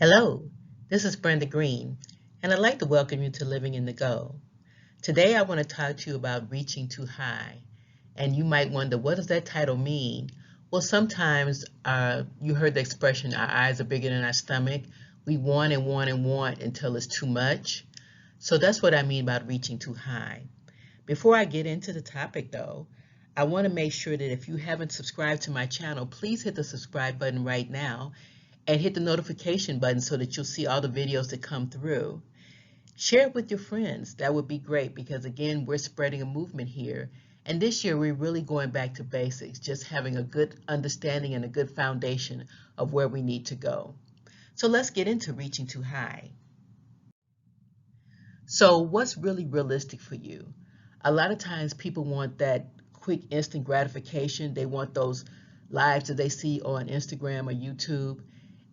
Hello, this is Brenda Green, and I'd like to welcome you to Living in the Go. Today I want to talk to you about reaching too high. And you might wonder, what does that title mean? Well, sometimes you heard the expression, our eyes are bigger than our stomach. We want and want and want until it's too much. So that's what I mean about reaching too high. Before I get into the topic though, I want to make sure that if you haven't subscribed to my channel, please hit the subscribe button right now and hit the notification button so that you'll see all the videos that come through. Share it with your friends. That would be great because again, we're spreading a movement here. And this year we're really going back to basics, just having a good understanding and a good foundation of where we need to go. So let's get into reaching too high. So what's really realistic for you? A lot of times people want that quick instant gratification. They want those lives that they see on Instagram or YouTube.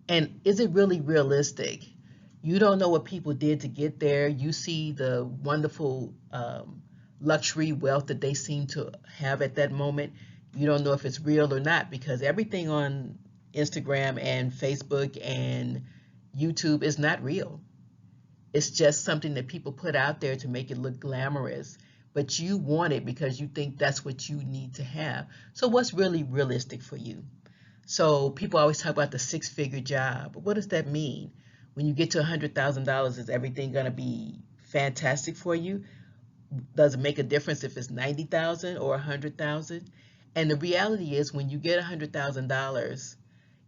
And is it really realistic? You don't know what people did to get there. You see the wonderful luxury wealth that they seem to have at that moment. You don't know if it's real or not because everything on Instagram and Facebook and YouTube is not real. It's just something that people put out there to make it look glamorous, but you want it because you think that's what you need to have. So what's really realistic for you? So people always talk about the six-figure job. What does that mean? When you get to $100,000, is everything going to be fantastic for you? Does it make a difference if it's 90,000 or 100,000? And the reality is when you get $100,000,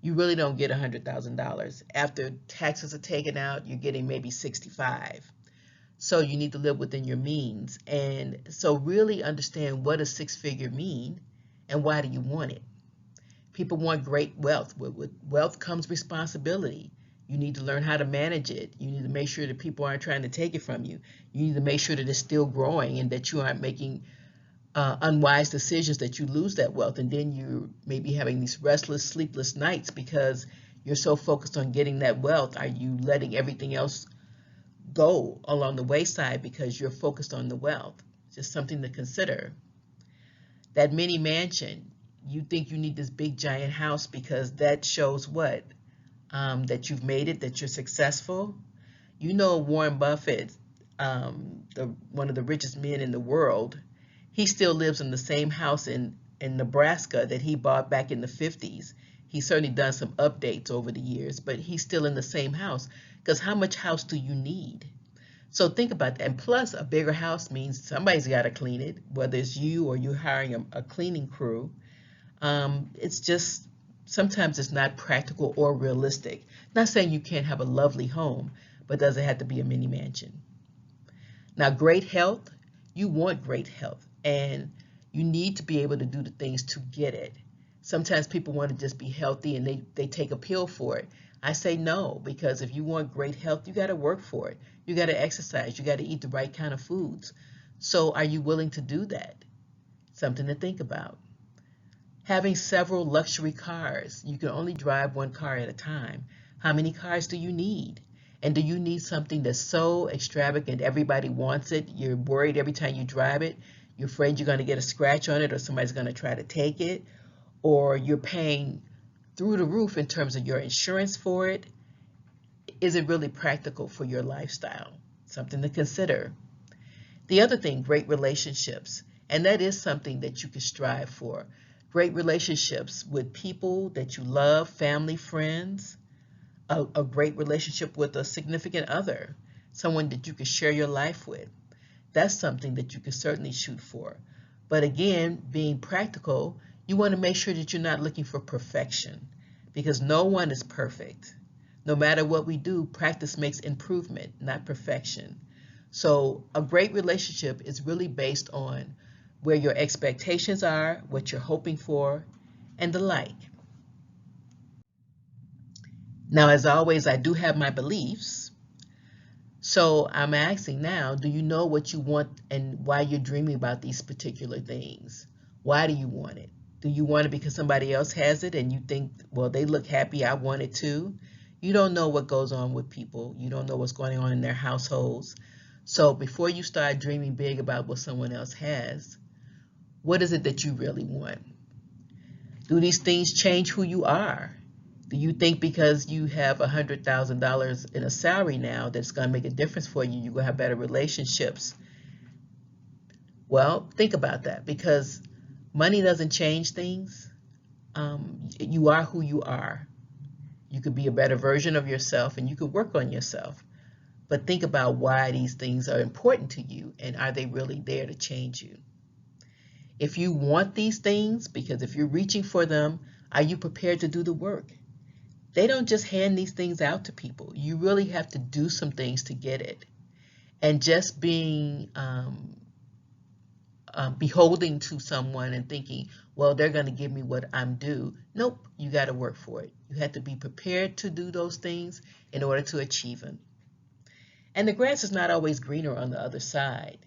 you really don't get $100,000. After taxes are taken out, you're getting maybe 65. So you need to live within your means. And so really understand what does six-figure mean and why do you want it? People want great wealth. With wealth comes responsibility. You need to learn how to manage it. You need to make sure that people aren't trying to take it from you. You need to make sure that it's still growing and that you aren't making unwise decisions that you lose that wealth. And then you may be having these restless, sleepless nights because you're so focused on getting that wealth. Are you letting everything else go along the wayside because you're focused on the wealth? Just something to consider. That mini mansion, you think you need this big giant house because that shows what? That you've made it, that you're successful. You know Warren Buffett, one of the richest men in the world, he still lives in the same house in Nebraska that he bought back in the 50s. He's certainly done some updates over the years, but he's still in the same house because how much house do you need? So think about that. And plus, a bigger house means somebody's got to clean it, whether it's you or you're hiring a cleaning crew. It's just sometimes it's not practical or realistic. Not saying you can't have a lovely home, but does it have to be a mini mansion? Now, great health, you want great health, and you need to be able to do the things to get it. Sometimes people want to just be healthy and they take a pill for it. I say no, because if you want great health, you got to work for it. You got to exercise. You got to eat the right kind of foods. So are you willing to do that? Something to think about. Having several luxury cars. You can only drive one car at a time. How many cars do you need? And do you need something that's so extravagant everybody wants it? You're worried every time you drive it. You're afraid you're going to get a scratch on it or somebody's going to try to take it. Or you're paying through the roof in terms of your insurance for it. Is it really practical for your lifestyle? Something to consider. The other thing, great relationships. And that is something that you can strive for. Great relationships with people that you love, family, friends, a great relationship with a significant other, someone that you can share your life with. That's something that you can certainly shoot for. But again, being practical, you want to make sure that you're not looking for perfection because no one is perfect. No matter what we do, practice makes improvement, not perfection. So a great relationship is really based on where your expectations are, what you're hoping for, and the like. Now, as always, I do have my beliefs. So I'm asking now, do you know what you want and why you're dreaming about these particular things? Why do you want it? Do you want it because somebody else has it and you think, well, they look happy, I want it too? You don't know what goes on with people. You don't know what's going on in their households. So before you start dreaming big about what someone else has, what is it that you really want? Do these things change who you are? Do you think because you have $100,000 in a salary now that's going to make a difference for you? You're going to have better relationships. Well, think about that, because money doesn't change things. You are who you are. You could be a better version of yourself and you could work on yourself. But think about why these things are important to you, and are they really there to change you? If you want these things, because if you're reaching for them, are you prepared to do the work? They don't just hand these things out to people. You really have to do some things to get it. And just being beholding to someone and thinking, well, they're going to give me what I'm due. Nope, you got to work for it. You have to be prepared to do those things in order to achieve them. And the grass is not always greener on the other side.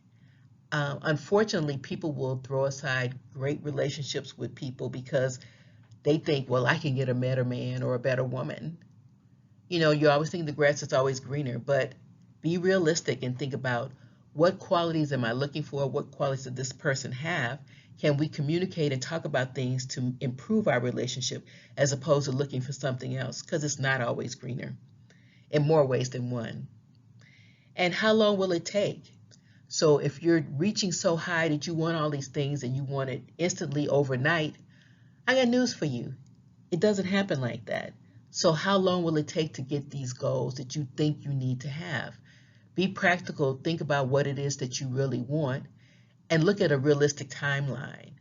Unfortunately, people will throw aside great relationships with people because they think, well, I can get a better man or a better woman. You know, you always think the grass is always greener, but be realistic and think about, what qualities am I looking for? What qualities does this person have? Can we communicate and talk about things to improve our relationship as opposed to looking for something else? Because it's not always greener in more ways than one. And how long will it take? So if you're reaching so high that you want all these things and you want it instantly overnight, I got news for you. It doesn't happen like that. So how long will it take to get these goals that you think you need to have? Be practical, think about what it is that you really want, and look at a realistic timeline.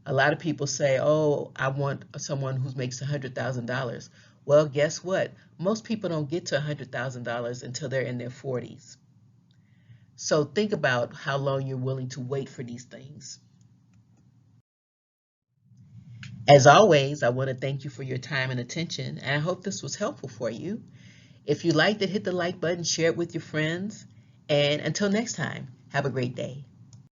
A lot of people say, oh, I want someone who makes $100,000. Well, guess what? Most people don't get to $100,000 until they're in their 40s. So think about how long you're willing to wait for these things. As always, I want to thank you for your time and attention, and I hope this was helpful for you. If you liked it, hit the like button, share it with your friends, and until next time, have a great day.